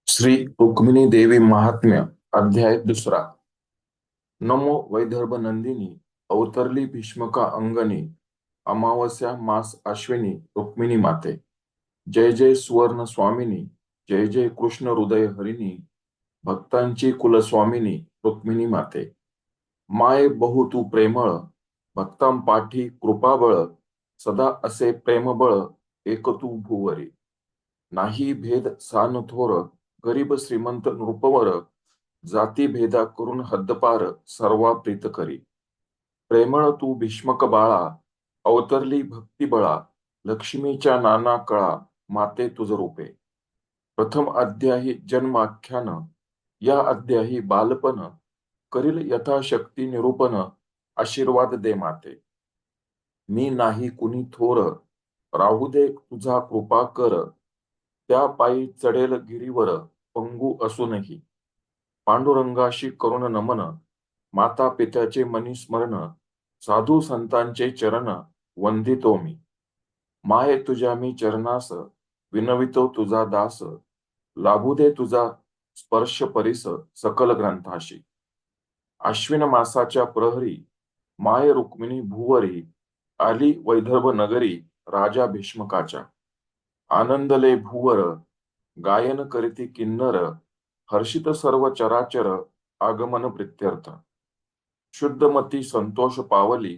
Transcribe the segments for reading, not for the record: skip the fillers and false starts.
श्री रुक्मिणी देवी महात्म्य अध्याय दुसरा। नमो वैदर्भ नंदिनी अवतरली भीष्मका अंगणी अमावस्या मास अश्विनी रुक्मिणी माते। जय जय सुवर्ण स्वामिनी, जय जय कृष्ण हृदय हरिणी, भक्तांची कुलस्वामिनी रुक्मिणी माते। माये बहु तू प्रेमळ, भक्तांपाठी कृपाबळ, सदा असे प्रेमबळ एक तू भुवरी। नाही भेद सान थोर, गरीब श्रीमंत नृपवर, जाती भेदा करून हद्दपार सर्वा प्रीत करी। प्रेमळ तू भीष्मक बाळा, अवतरली भक्ती बळा, लक्ष्मीच्या नाना कळा माते तुझ रूपे। प्रथम अध्यायी जन्माख्यान, या अध्यायी बालपण, करील यथाशक्ती निरूपण, आशीर्वाद दे माते। मी नाही कुणी थोर, राहू दे तुझा कृपा कर, त्या पायी चढेल गिरीवर पंगू असूनही। पांडुरंगाशी करुण नमन, माता पित्याचे मनी स्मरण, साधू संतांचे चरण वंदितो मी। माये तुझ्या मी चरणास, विनवितो तुझा दास, लाभू दे तुझा स्पर्श परिस सकल ग्रंथाशी। अश्विन मासाच्या प्रहरी, माय रुक्मिणी भुवरी, आली वैदर्भ नगरी राजा भीष्मकाच्या। आनंदले भुवर, गायन करीती किन्नर, हर्षित सर्व चराचर आगमन प्रित्यर्थ। शुद्धमती संतोष पावली,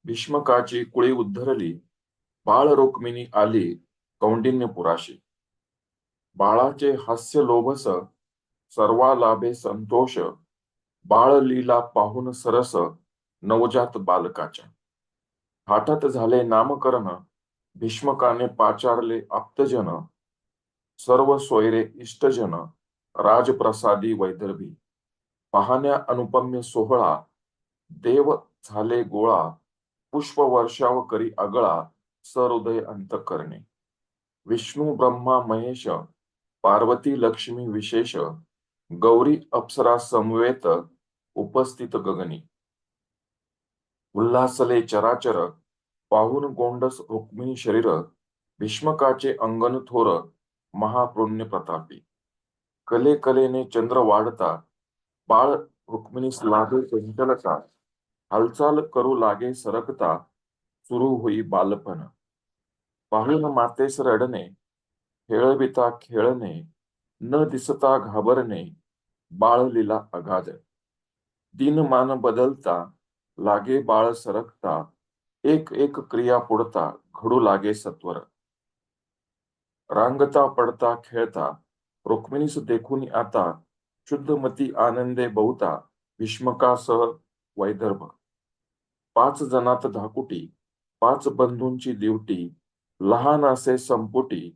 भीष्मकाची कुळी उद्धरली, बाळ रुक्मिणी आली कौंडिन्यपुराशी। बाळाचे हास्य लोभस, सर्वा लाभे संतोष, बाळ लीला पाहून सरस नवजात बालकाच्या। हातात झाले नामकरण, भीष्मकाने पाचारले आप्तजन, सर्व सोयरे इष्टजन, राजप्रसादी वैदर्भी। पाहण्या अनुपम्य सोहळा, देव झाले गोळा, पुष्प वर्षाव करी अगळा, सहृदय अंतःकरणे। विष्णू ब्रह्मा महेश, पार्वती लक्ष्मी विशेष, गौरी अप्सरा समवेत उपस्थित गगनी। उल्हासले चराचर, पाहून गोंडस रुक्मिणी शरीर, भीष्मकाचे अंगण थोर, महापुण्य प्रतापी। कले कलेने चंद्र वाढता, बाळ रुक्मिणीस लागे चंचलता, हालचाल करू लागे सरकता, सुरू होई बालपण। पाहून मातेस रडणे, खेळविता खेळणे, न दिसता घाबरणे, बाळ लीला अगाध। दिनमान बदलता, लागे बाळ सरकता, एक एक क्रिया पुढता, घडू लागे सत्वर। रांगता पडता खेळता, रुक्मिणीस देखून आता, शुद्धमती आनंदे बहुता, भीष्मकासह वैदर्भ। 5 जणात धाकुटी, 5 बंधूंची दिवटी, लहान असे संपुटी,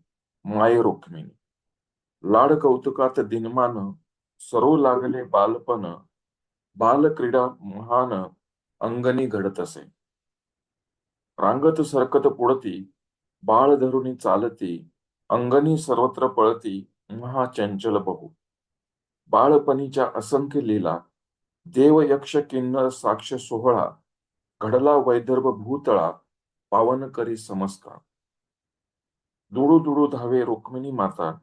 माय रुक्मिणी। लाड कौतुकात दिनमान, सरू लागले बालपण, बालक्रीडा महान अंगणी घडत असे। रांगत सरकत पुढती, बाळ धरुणी चालती, अंगणी सर्वत्र पळती, महाचंचल बहु। बाळपणीच्या असंख्य लीला, देव यक्ष किन्नर साक्ष सोहळा, घडला वैदर्भ भूतळा, पावन करी समस्ता। दुडू दुडू धावे रुक्मिणी माता,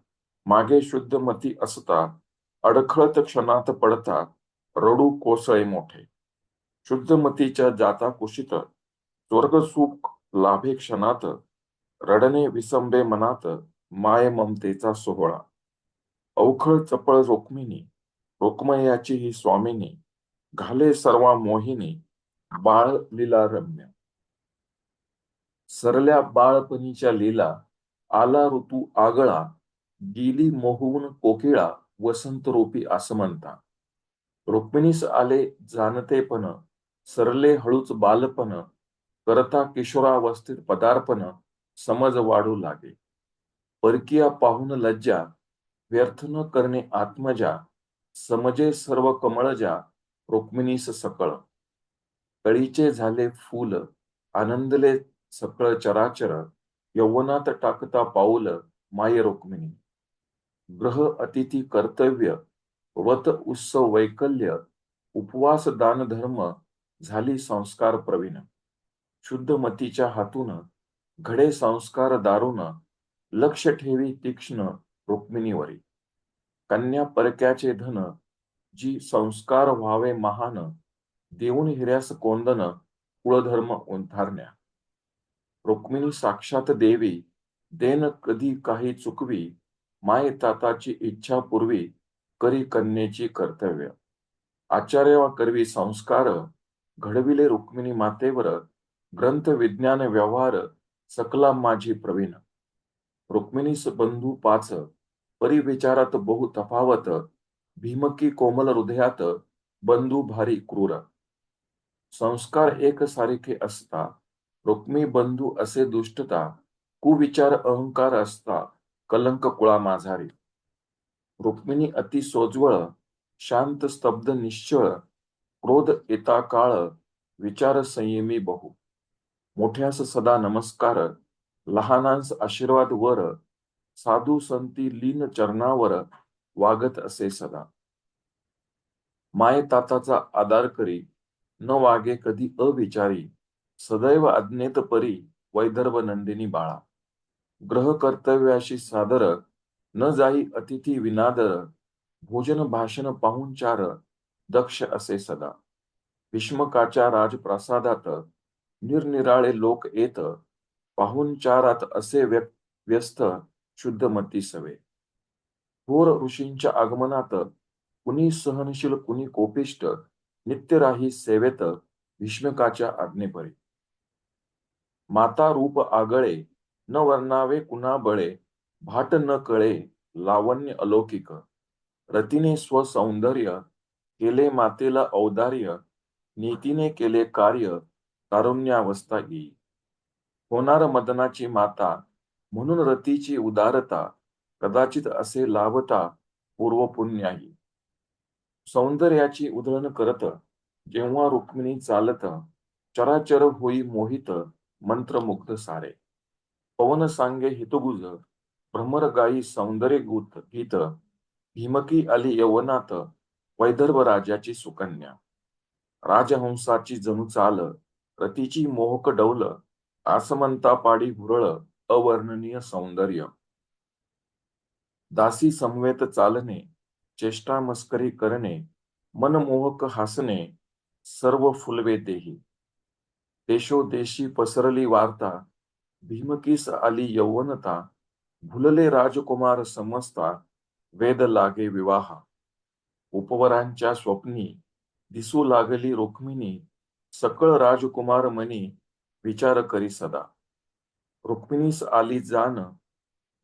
मागे शुद्धमती असता, अडखळत क्षणात पडता, रडू कोसळे मोठे। शुद्धमतीच्या जाता कुशीत, स्वर्ग सुख लाभे क्षणात, रडणे विसंबे मनात, माय ममतेचा सोहळा। अवखळ चपळ रुक्मिणी, रुक्मयाची ही स्वामिनी, घाले सर्वा मोहिनी, बाळ लीला रम्य। सरल्या बाळपणीच्या लीला, आला ऋतू आगळा, गेली मोहून कोकिळा, वसंत रूपी आसमंता। रुक्मिणीस आले जाणतेपण, सरले हळूच बालपण, करता किशोरावस्थेत पदार्पण, समज वाढू लागे। परकिया पाहून लज्जा, व्यर्थ न करणे आत्मजा, समजे सर्व कमळजा, रुक्मिणीस सकळ। कळीचे झाले फूल, आनंदले सकळ चराचर, यौवनात टाकता पाऊल, माय रुक्मिणी। ग्रह अतिथी कर्तव्य, व्रत उत्सव वैकल्य, उपवास दान धर्म, झाली संस्कार प्रवीण। शुद्धमतीच्या हातून, घडे संस्कार दारुण, लक्ष ठेवी तीक्ष्ण रुक्मिणीवरी. कन्या परक्याचे धन, जी संस्कार व्हावे महान, देऊन हिऱ्यास कोंदण, कुळधर्म उद्धारण्या. रुक्मिणी साक्षात देवी, देन कधी काही चुकवी, माय ताताची इच्छा पूर्वी, करी कन्येची कर्तव्य. आचार्य वा करवी संस्कार, घडविले रुक्मिणी मातेवर, ग्रंथ विज्ञान व्यवहार, सकला माझी प्रवीण. रुक्मिणीस बंधू पाच, परी विचारात बहु तफावत, भीमकी कोमल हृदयात, बंधू भारी क्रूर. संस्कार एक सारखे असता, रुक्मी बंधू असे दुष्टता, कुविचार अहंकार असता, कलंक कुळा माझारी. रुक्मिणी अति सोज्वळ, शांत स्तब्ध निश्चळ, क्रोध येता काळ, विचार संयमी बहु. मोठ्यास सदा नमस्कार, लहानांस आशीर्वाद वर, साधू संती लीन चरणावर, वागत असे सदा. माय ताताचा आदर करी, न वागे कधी अविचारी, सदैव अज्ञेत परी, वैदर्भ नंदिनी बाळा. ग्रह कर्तव्याशी सादर, न जाई अतिथी विनादर, भोजन भाषण पाहुणचार, दक्ष असे सदा. भीष्मकाच्या राजप्रासादात, निरनिराळे लोक येत, पाहुणचारात असे व्यस्त, शुद्धमती सवे. थोर ऋषींच्या आगमनात, कुणी सहनशील कुणी कोपिष्ट, नित्य राही सेवेत, भीष्मकाच्या आज्ञेपरी. माता रूप आगळे, न वर्णावे कुणा बळे, भाट न कळे, लावण्य अलौकिक. रतीने स्वसौंदर्य, केले मातेला औदार्य, नीतीने केले कार्य, तारुण्यावस्था येई. होणार मदनाची माता, म्हणून रतीची उदारता, कदाचित असे लाभता, पूर्वपुण्याही. सौंदर्याची उधळण करत, जेव्हा रुक्मिणी चालत, चराचर होई मोहित, मंत्रमुग्ध सारे. पवन सांगे हितगुज, भ्रमर गाई सौंदर्य गीत, भीमकी आली यवनात, वैदर्भ राजाची सुकन्या. राजहंसाची जणू चाल, रतीची मोहक डौल, आसमंता पाडी भुरळ, अवर्णनीय सौंदर्य. दासी समवेत चालणे, चेष्टा मस्करी करणे, मनमोहक हासणे, सर्व फुलवे देही. देशोदेशी पसरली वार्ता, भीमकीस आली यौवनता, भुलले राजकुमार समजता, वेद लागे विवाह. उपवरांच्या स्वप्नी, दिसू लागली रुक्मिणी, सकळ राजकुमार मनी, विचार करी सदा. रुक्मिणीस आली जान,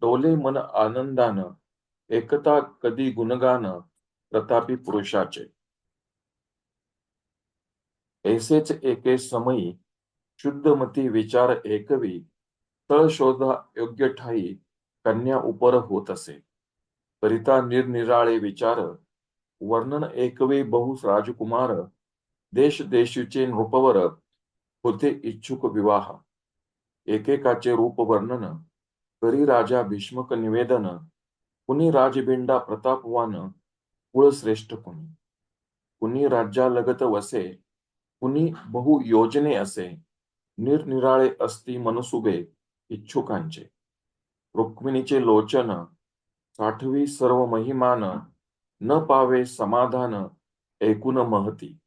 डोले मन आनंदान, एकता कधी गुणगान, प्रतापी पुरुषाचे. ऐसेच एके समयी, शुद्धमती विचार एकवी, तळ शोधा योग्य ठाई, कन्या उपर होत असे. करिता निरनिराळे विचार, वर्णन एकवे बहु राजकुमार, देश देशीचे नृपवर, होते इच्छुक विवाह. एकेकाचे रूप वर्णन, करी राजा भीष्मक निवेदन, कुणी राजबिंडा प्रतापवान, कुळश्रेष्ठ कुणी. कुणी राज्यालगत वसे, कुणी बहु योजने असे, निरनिराळे असती मनसुबे, इच्छुकांचे. रुक्मिणीचे लोचन, साठवी सर्व महिमान, न पावे समाधान, ऐकून महती.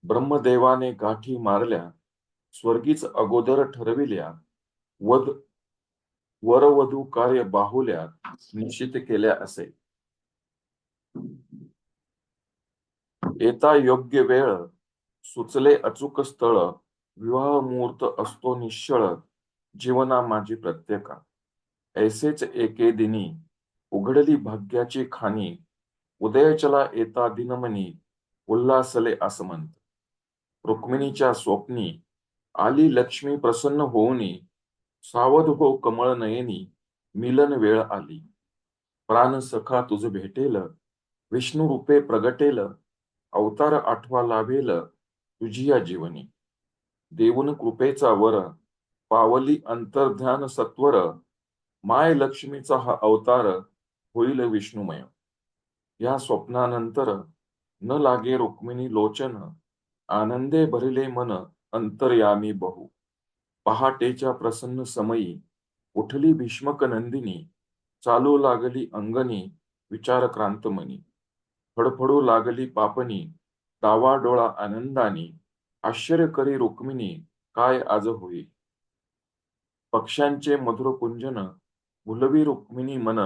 ब्रह्मदेवाने गाठी मारल्या, स्वर्गीच अगोदर ठरविल्या, वरवधू कार्य बाहुल्या, निश्चित केल्या असे. येता योग्य वेळ, सुचले अचूक स्थळ, विवाह मुहूर्त असतो निश्चळ, जीवना माझी प्रत्येका. ऐसेच एके दिनी, उघडली भाग्याची खाणी, उदयचला येता दिनमनी, उल्हासले आसमंत. रुक्मिणीच्या स्वप्नी, आली लक्ष्मी प्रसन्न होऊनी, सावध हो कमळ नयनी, मिलन वेळ आली. प्राण सखा तुझ भेटेल, विष्णू रूपे प्रगटेल, अवतार आठवा लाभेल, तुझी या जीवनी. देऊन कृपेचा वर, पावली अंतर्ध्यान सत्वर, माय लक्ष्मीचा हा अवतार, होईल विष्णुमय. या स्वप्नानंतर, न लागे रुक्मिणी लोचन, आनंदे भरिले मन, अंतर्यामी बहु. पहाटेच्या प्रसन्न समयी, उठली भीष्मक नंदिनी, चालू लागली अंगणी, विचारक्रांत मनी. फडफडू लागली पापणी, डावाडोळा आनंदानी, आश्चर्य करी रुक्मिणी, काय आज होई. पक्ष्यांचे मधुर कुंजन, भुलवी रुक्मिणी मन,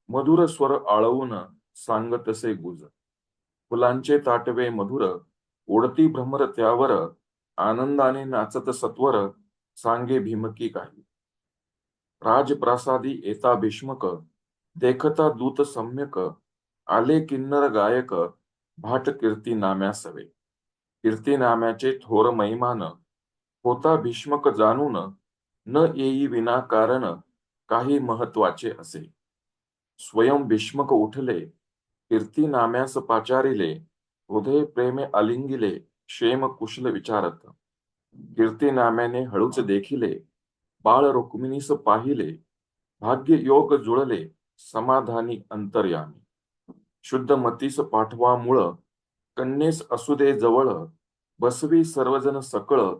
मधुर स्वर आळवून सांगतसे गुज. फुलांचे ताटवे मधुर, ओढती भ्रमर त्यावर, आनंदाने नाचत सत्वर, सांगे भीमकी काही. राजप्रासादी येता भीष्मक, देखता दूत सम्यक, आले किन्नर गायक, भाट कीर्ती नाम्यासवे. कीर्ती नाम्याचे थोर महिमान, होता भीष्मक जाणून, न येई विनाकारण, काही महत्वाचे असे. स्वयं भीष्मक उठले, कीर्ती नाम्यास पाचारिले, हृदय प्रेमे आलिंगिले, क्षेम कुशल विचारत. कीर्ती नाम्याने हळूच देखिले, बाळ रुक्मिणीस पाहिले, भाग्य योग जुळले, समाधानी अंतर्यामी. शुद्ध मतीस पाठवा मूळ, कन्येस असू दे जवळ, बसवी सर्वजण सकळ,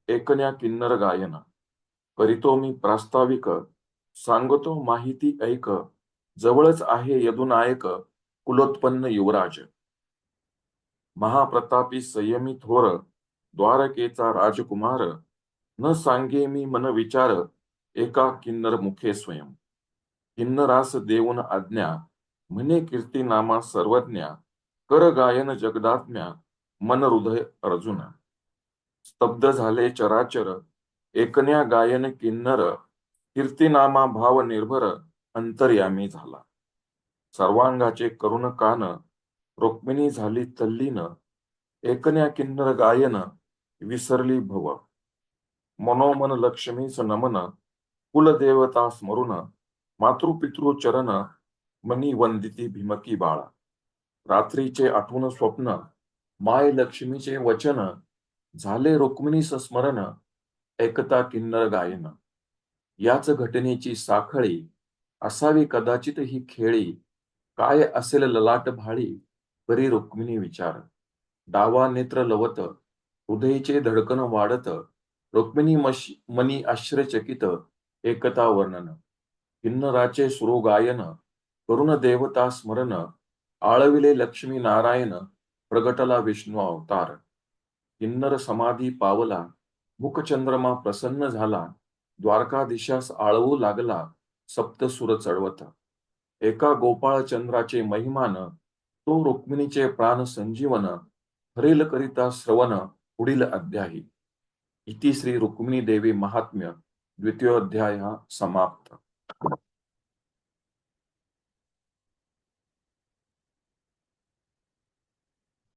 एकन्या किन्नर गायन. करीतो मी प्रास्ताविक, सांगतो माहिती ऐक, जवळच आहे यदुनायक, कुलोत्पन्न युवराज. महाप्रतापी संयमी थोर, द्वारकेचा राजकुमार, न सांगे मी मन विचार, एका किन्नर मुखे स्वयं. किन्नरास देऊन आज्ञा, म्हणे कीर्ती नामा सर्वज्ञा, कर गायन जगदात्म्या, मन हृदय अर्जुन. स्तब्ध झाले चराचर, एकन्या गायन किन्नर, कीर्तीनामा भाव निर्भर, अंतर्यामी झाला. सर्वांगाचे करुण कान, रुक्मिणी झाली तल्लीन, एकन्या किन्नर गायन, विसरली भव. मनोमन लक्ष्मीस नमन, कुलदेवता स्मरून, मातृपितृ चरण, मनी वंदिती भीमकी बाळा. रात्रीचे आठवून स्वप्न, माय लक्ष्मीचे वचन, झाले रुक्मिणीस स्मरण, ऐकता किन्नर गायन. याच घटनेची साखळी, असावी कदाचित ही खेळी, काय असेल ललाट भाळी, करी रुक्मिणी विचार. डावा नेत्र लवत, हृदयीचे धडकन वाढत, रुक्मिणी मनी आश्चर्यचकित, एकता वर्णन. किन्नराचे सुरोगायन, करुण देवता स्मरण, आळविले लक्ष्मी नारायण, प्रगटला विष्णू अवतार. किन्नर समाधी पावला, मुखचंद्रमा प्रसन्न झाला, द्वारकाधीशास आळवू लागला, सप्तसुर चढवत. एका गोपाळ चंद्राचे महिमान, तो रुक्मिणीचे प्राण संजीवन, हरेल करिता श्रवण, पुढील अध्यायी. इति श्री रुक्मिणी देवी महात्म्य, द्वितीयोध्याय समाप्त.